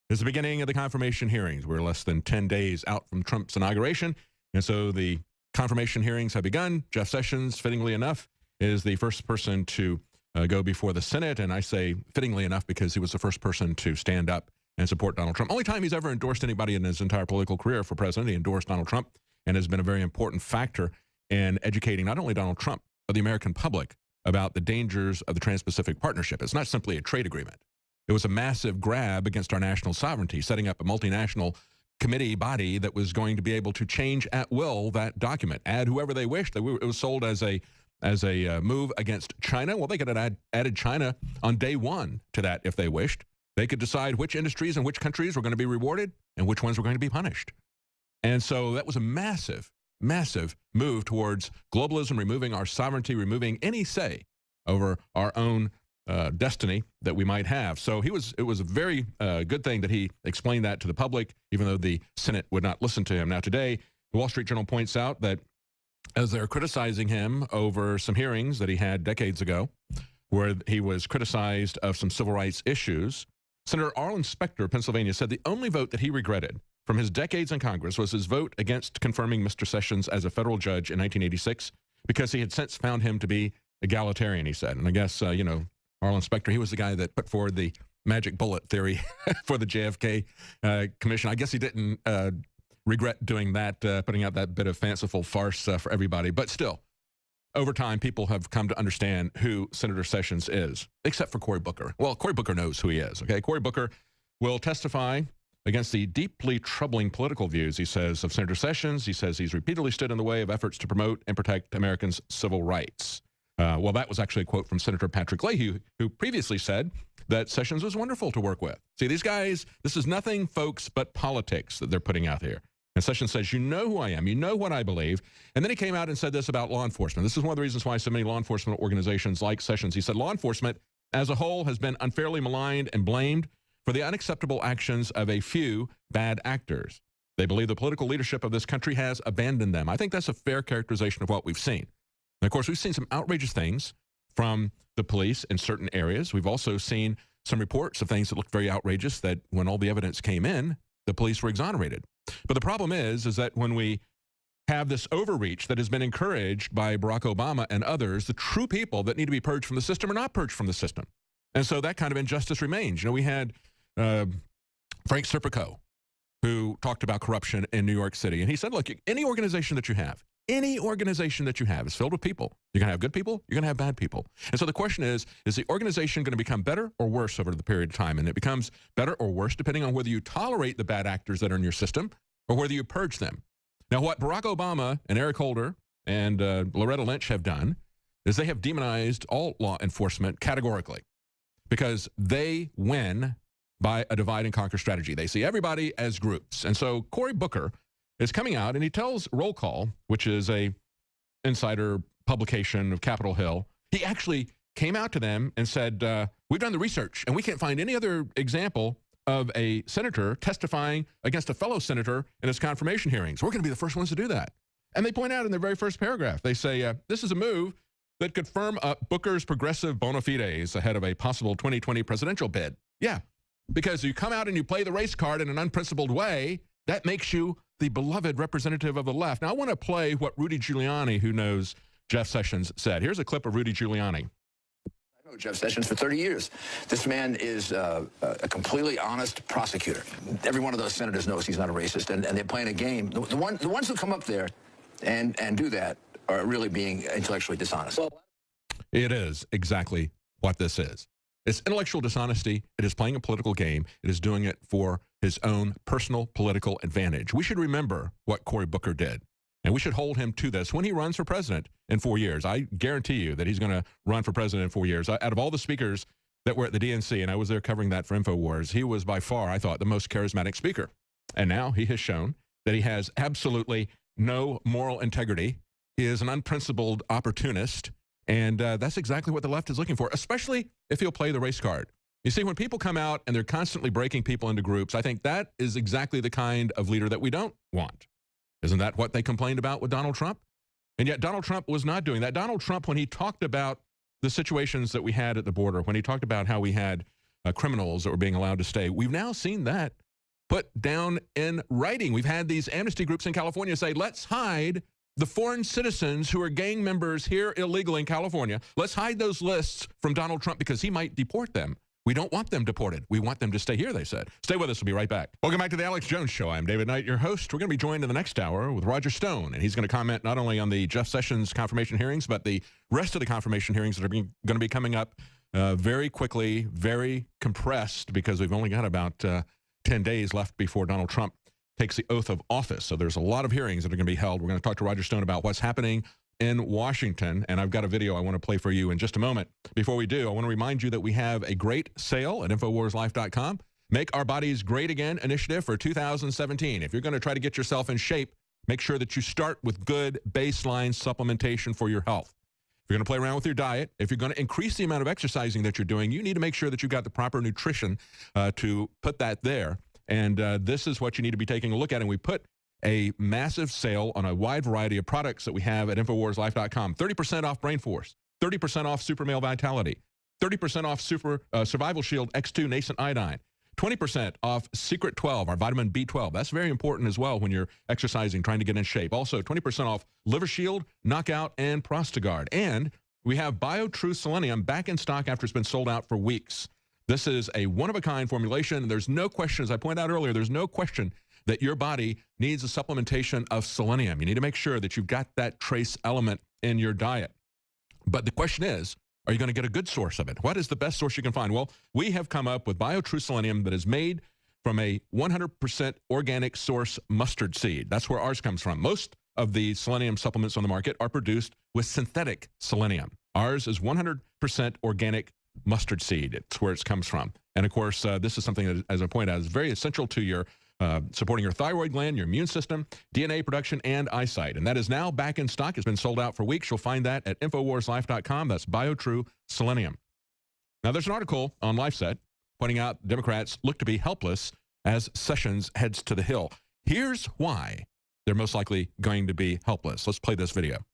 It's the beginning of the confirmation hearings. We're less than 10 days out from Trump's inauguration, and so the confirmation hearings have begun. Jeff Sessions, fittingly enough, is the first person to go before the Senate, and I say fittingly enough because he was the first person to stand up and support Donald Trump. Only time he's ever endorsed anybody in his entire political career for president. He endorsed Donald Trump and has been a very important factor in educating not only Donald Trump, but the American public about the dangers of the Trans-Pacific Partnership. It's not simply a trade agreement. It was a massive grab against our national sovereignty, setting up a multinational committee body that was going to be able to change at will that document, add whoever they wished. It was sold as a move against China. Well, they could have added China on day one to that if they wished. They could decide which industries and which countries were going to be rewarded and which ones were going to be punished. And so that was a massive, massive move towards globalism, removing our sovereignty, removing any say over our own destiny that we might have. So it was a very good thing that he explained that to the public, even though the Senate would not listen to him. Now today, the Wall Street Journal points out that as they're criticizing him over some hearings that he had decades ago, where he was criticized of some civil rights issues, Senator Arlen Specter of Pennsylvania said the only vote that he regretted from his decades in Congress was his vote against confirming Mr. Sessions as a federal judge in 1986, because he had since found him to be egalitarian, he said. And I guess, Arlen Specter, he was the guy that put forward the magic bullet theory for the JFK commission. I guess he didn't regret doing that, putting out that bit of fanciful farce for everybody. But still, over time, people have come to understand who Senator Sessions is, except for Cory Booker. Well, Cory Booker knows who he is, okay? Cory Booker will testify against the deeply troubling political views, he says, of Senator Sessions. He says he's repeatedly stood in the way of efforts to promote and protect Americans' civil rights. Well, that was actually a quote from Senator Patrick Leahy, who previously said that Sessions was wonderful to work with. See, these guys, this is nothing, folks, but politics that they're putting out here. And Sessions says, you know who I am, you know what I believe. And then he came out and said this about law enforcement. This is one of the reasons why so many law enforcement organizations like Sessions. He said, law enforcement as a whole has been unfairly maligned and blamed for the unacceptable actions of a few bad actors. They believe the political leadership of this country has abandoned them. I think that's a fair characterization of what we've seen. And of course, we've seen some outrageous things from the police in certain areas. We've also seen some reports of things that looked very outrageous that when all the evidence came in, the police were exonerated. But the problem is that when we have this overreach that has been encouraged by Barack Obama and others, the true people that need to be purged from the system are not purged from the system. And so that kind of injustice remains. You know, we had Frank Serpico, who talked about corruption in New York City. And he said, look, any organization that you have is filled with people. You're going to have good people, you're going to have bad people. And so the question is the organization going to become better or worse over the period of time? And it becomes better or worse depending on whether you tolerate the bad actors that are in your system or whether you purge them. Now, what Barack Obama and Eric Holder and Loretta Lynch have done is they have demonized all law enforcement categorically because they win by a divide and conquer strategy. They see everybody as groups. And so Cory Booker is coming out and he tells Roll Call, which is a insider publication of Capitol Hill, he actually came out to them and said, we've done the research and we can't find any other example of a senator testifying against a fellow senator in his confirmation hearings. We're going to be the first ones to do that. And they point out in their very first paragraph, they say, this is a move that could firm up Booker's progressive bona fides ahead of a possible 2020 presidential bid. Yeah, because you come out and you play the race card in an unprincipled way, that makes you the beloved representative of the left. Now, I want to play what Rudy Giuliani, who knows Jeff Sessions, said. Here's a clip of Rudy Giuliani. I know Jeff Sessions for 30 years. This man is a completely honest prosecutor. Every one of those senators knows he's not a racist, and they're playing a game. The ones who come up there and do that are really being intellectually dishonest. It is exactly what this is. It's intellectual dishonesty. It is playing a political game. It is doing it for his own personal political advantage. We should remember what Cory Booker did, and we should hold him to this when he runs for president in 4 years. I guarantee you that he's going to run for president in 4 years. Out of all the speakers that were at the DNC, and I was there covering that for InfoWars, he was by far, I thought, the most charismatic speaker. And now he has shown that he has absolutely no moral integrity. He is an unprincipled opportunist. And that's exactly what the left is looking for, especially if he'll play the race card. You see, when people come out and they're constantly breaking people into groups, I think that is exactly the kind of leader that we don't want. Isn't that what they complained about with Donald Trump? And yet Donald Trump was not doing that. Donald Trump, when he talked about the situations that we had at the border, when he talked about how we had criminals that were being allowed to stay. We've now seen that put down in writing. We've had these amnesty groups in California say, let's hide the foreign citizens who are gang members here illegally in California. Let's hide those lists from Donald Trump because he might deport them. We don't want them deported. We want them to stay here, they said. Stay with us. We'll be right back. Welcome back to the Alex Jones Show. I'm David Knight, your host. We're going to be joined in the next hour with Roger Stone, and he's going to comment not only on the Jeff Sessions confirmation hearings, but the rest of the confirmation hearings that are going to be coming up very quickly, very compressed, because we've only got about 10 days left before Donald Trump takes the oath of office. So there's a lot of hearings that are going to be held. We're going to talk to Roger Stone about what's happening in Washington, and I've got a video I want to play for you in just a moment. Before we do, I want to remind you that we have a great sale at InfoWarsLife.com. Make Our Bodies Great Again initiative for 2017. If you're going to try to get yourself in shape, make sure that you start with good baseline supplementation for your health. If you're going to play around with your diet, if you're going to increase the amount of exercising that you're doing, you need to make sure that you've got the proper nutrition to put that there. And this is what you need to be taking a look at. And we put a massive sale on a wide variety of products that we have at InfoWarsLife.com. 30% off Brain Force, 30% off Super Male Vitality, 30% off Survival Shield X2 Nascent Iodine, 20% off Secret 12, our vitamin B12. That's very important as well when you're exercising, trying to get in shape. Also, 20% off Liver Shield, Knockout, and Prostagard. And we have BioTrue Selenium back in stock after it's been sold out for weeks. This is a one-of-a-kind formulation. There's no question, as I pointed out earlier, there's no question that your body needs a supplementation of selenium. You need to make sure that you've got that trace element in your diet. But the question is, are you going to get a good source of it? What is the best source you can find? Well, we have come up with BioTrue Selenium that is made from a 100% organic source mustard seed. That's where ours comes from. Most of the selenium supplements on the market are produced with synthetic selenium. Ours is 100% organic mustard seed. It's where it comes from. And of course, this is something that, as I pointed out, is very essential to your supporting your thyroid gland, your immune system, DNA production, and eyesight. And that is now back in stock. It's been sold out for weeks. You'll find that at InfoWarsLife.com. That's BioTrue Selenium. Now, there's an article on LifeSet pointing out Democrats look to be helpless as Sessions heads to the Hill. Here's why they're most likely going to be helpless. Let's play this video.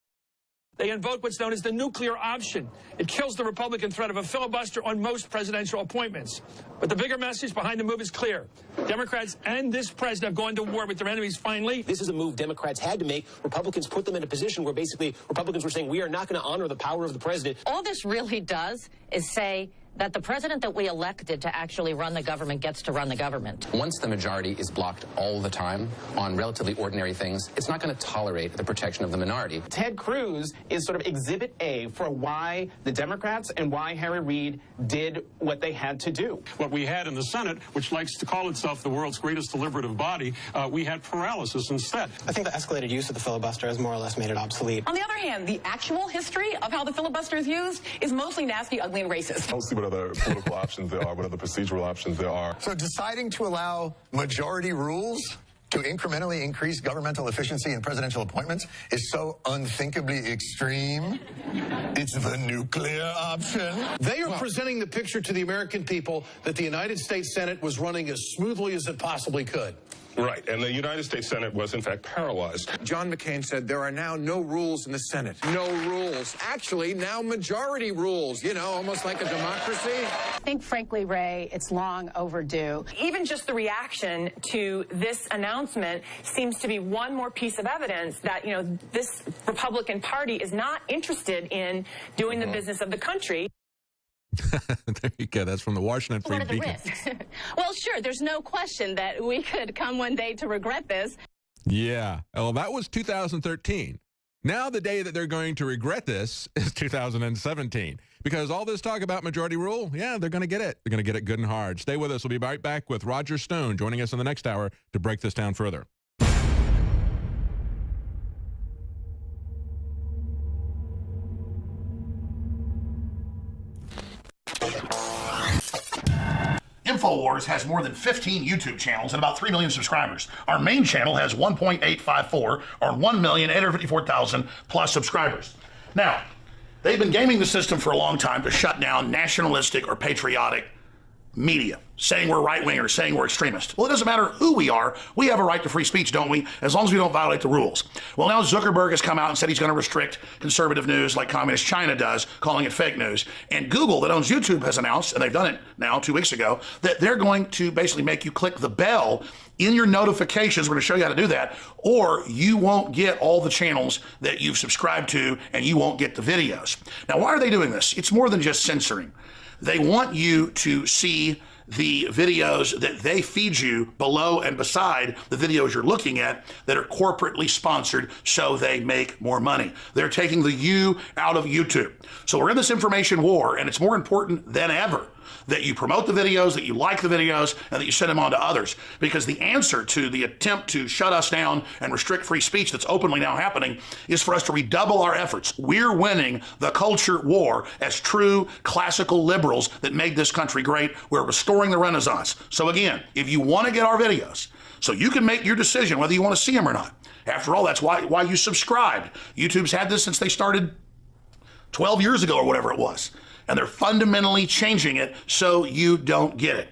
They invoke what's known as the nuclear option. It kills the Republican threat of a filibuster on most presidential appointments. But the bigger message behind the move is clear. Democrats and this president have gone to war with their enemies finally. This is a move Democrats had to make. Republicans put them in a position where basically Republicans were saying, we are not going to honor the power of the president. All this really does is say that the president that we elected to actually run the government gets to run the government. Once the majority is blocked all the time on relatively ordinary things, it's not going to tolerate the protection of the minority. Ted Cruz is sort of exhibit A for why the Democrats and why Harry Reid did what they had to do. What we had in the Senate, which likes to call itself the world's greatest deliberative body, we had paralysis instead. I think the escalated use of the filibuster has more or less made it obsolete. On the other hand, the actual history of how the filibuster is used is mostly nasty, ugly, and racist. I don't see what other political options there are, what other procedural options there are. So deciding to allow majority rules to incrementally increase governmental efficiency in presidential appointments is so unthinkably extreme. It's the nuclear option. They are presenting the picture to the American people that the United States Senate was running as smoothly as it possibly could. Right, and the United States Senate was in fact paralyzed. John McCain said there are now no rules in the Senate. No rules. Actually, now majority rules, you know, almost like a democracy. I think, frankly, Ray, it's long overdue. Even just the reaction to this announcement seems to be one more piece of evidence that, you know, this Republican Party is not interested in doing the business of the country. There you go. That's from the Washington Free Beacon. What are the risks? Well, sure, there's no question that we could come one day to regret this. Yeah. Well, that was 2013. Now the day that they're going to regret this is 2017. Because all this talk about majority rule, yeah, they're going to get it. They're going to get it good and hard. Stay with us. We'll be right back with Roger Stone joining us in the next hour to break this down further. InfoWars has more than 15 YouTube channels and about 3 million subscribers. Our main channel has 1.854 or 1,854,000 plus subscribers. Now, they've been gaming the system for a long time to shut down nationalistic or patriotic media, saying we're right-wingers, saying we're extremists. Well, it doesn't matter who we are. We have a right to free speech, don't we? As long as we don't violate the rules. Well, now Zuckerberg has come out and said he's going to restrict conservative news like Communist China does, calling it fake news. And Google, that owns YouTube, has announced, and they've done it now 2 weeks ago, that they're going to basically make you click the bell in your notifications. We're going to show you how to do that, or you won't get all the channels that you've subscribed to, and you won't get the videos. Now, why are they doing this? It's more than just censoring. They want you to see the videos that they feed you below and beside the videos you're looking at that are corporately sponsored so they make more money. They're taking the you out of YouTube. So we're in this information war, and it's more important than ever that you promote the videos, that you like the videos, and that you send them on to others. Because the answer to the attempt to shut us down and restrict free speech that's openly now happening is for us to redouble our efforts. We're winning the culture war as true classical liberals that made this country great. We're restoring the Renaissance. So again, if you want to get our videos, so you can make your decision whether you want to see them or not. After all, that's why you subscribed. YouTube's had this since they started 12 years ago or whatever it was. And they're fundamentally changing it so you don't get it.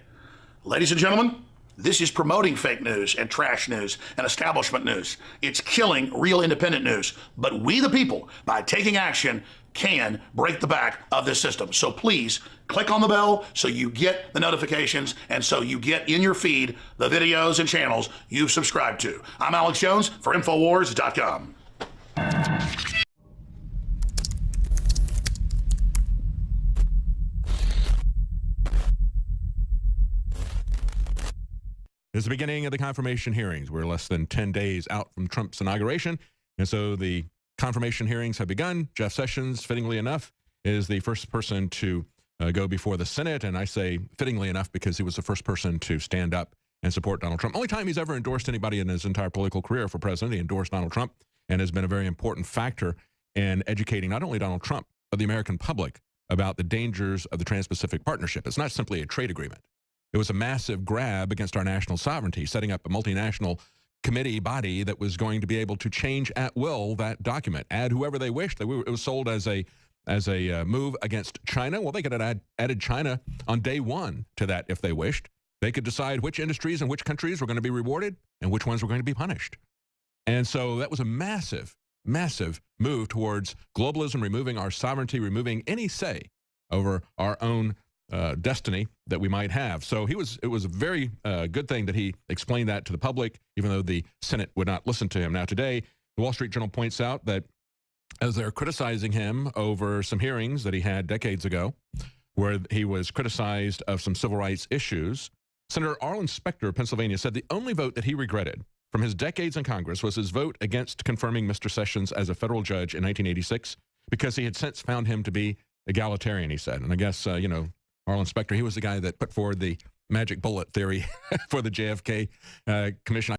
Ladies and gentlemen, this is promoting fake news and trash news and establishment news. It's killing real independent news. But we, the people, by taking action, can break the back of this system. So please click on the bell so you get the notifications and so you get in your feed the videos and channels you've subscribed to. I'm Alex Jones for Infowars.com. It's the beginning of the confirmation hearings. We're less than 10 days out from Trump's inauguration, and so the confirmation hearings have begun. Jeff Sessions, fittingly enough, is the first person to go before the Senate, and I say fittingly enough because he was the first person to stand up and support Donald Trump. Only time he's ever endorsed anybody in his entire political career for president. He endorsed Donald Trump and has been a very important factor in educating not only Donald Trump, but the American public about the dangers of the Trans-Pacific Partnership. It's not simply a trade agreement. It was a massive grab against our national sovereignty, setting up a multinational committee body that was going to be able to change at will that document, add whoever they wished. It was sold as a move against China. Well, they could have added China on day one to that if they wished. They could decide which industries and which countries were going to be rewarded and which ones were going to be punished. And so that was a massive, massive move towards globalism, removing our sovereignty, removing any say over our own destiny that we might have. So it was a very good thing that he explained that to the public, even though the Senate would not listen to him. Now today, the Wall Street Journal points out that as they're criticizing him over some hearings that he had decades ago, where he was criticized of some civil rights issues, Senator Arlen Specter of Pennsylvania said the only vote that he regretted from his decades in Congress was his vote against confirming Mr. Sessions as a federal judge in 1986, because he had since found him to be egalitarian, he said. And I guess, Arlen Specter, he was the guy that put forward the magic bullet theory for the JFK commission.